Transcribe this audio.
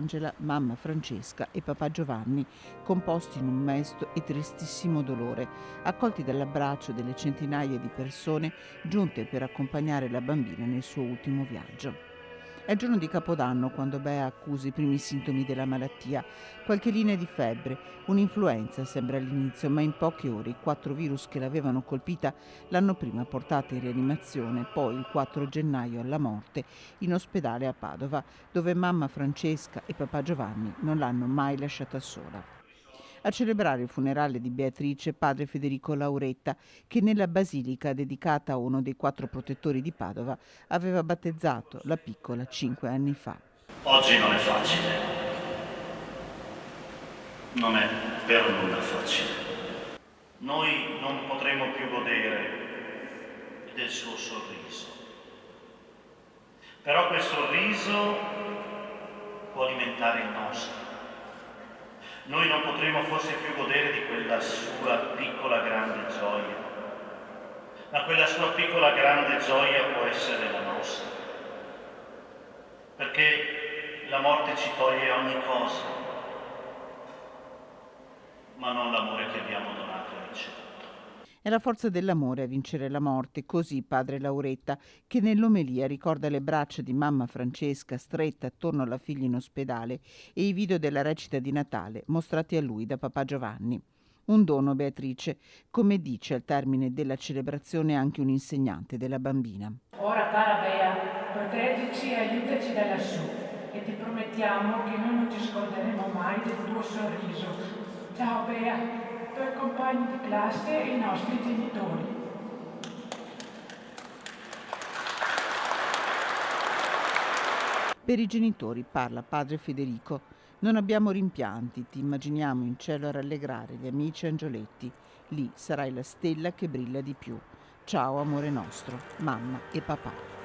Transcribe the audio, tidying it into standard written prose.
Angela, mamma Francesca e papà Giovanni, composti in un mesto e tristissimo dolore, accolti dall'abbraccio delle centinaia di persone giunte per accompagnare la bambina nel suo ultimo viaggio. È il giorno di Capodanno quando Bea accusa i primi sintomi della malattia, qualche linea di febbre, un'influenza sembra all'inizio, ma in poche ore i 4 virus che l'avevano colpita l'hanno prima portata in rianimazione, poi il 4 gennaio alla morte in ospedale a Padova, dove mamma Francesca e papà Giovanni non l'hanno mai lasciata sola. A celebrare il funerale di Beatrice padre Federico Lauretta, che nella basilica dedicata a uno dei 4 protettori di Padova aveva battezzato la piccola 5 anni fa. Oggi non è facile, non è per nulla facile. Noi non potremo più godere del suo sorriso, però quel sorriso può alimentare il nostro. Noi non potremo forse più godere di quella sua piccola grande gioia, ma quella sua piccola grande gioia può essere la nostra, perché la morte ci toglie ogni cosa, ma non l'amore che abbiamo donato e ricevuto. È la forza dell'amore a vincere la morte, così padre Lauretta, che nell'omelia ricorda le braccia di mamma Francesca strette attorno alla figlia in ospedale e i video della recita di Natale mostrati a lui da papà Giovanni. Un dono, Beatrice, come dice al termine della celebrazione anche un insegnante della bambina. Ora, cara Bea, proteggici e aiutaci da lassù e ti promettiamo che noi non ci scorderemo mai del tuo sorriso. Ciao Bea, i tuoi compagni di classe e i nostri genitori. Per i genitori parla padre Federico. Non abbiamo rimpianti, ti immaginiamo in cielo a rallegrare gli amici angioletti. Lì sarai la stella che brilla di più. Ciao amore nostro, mamma e papà.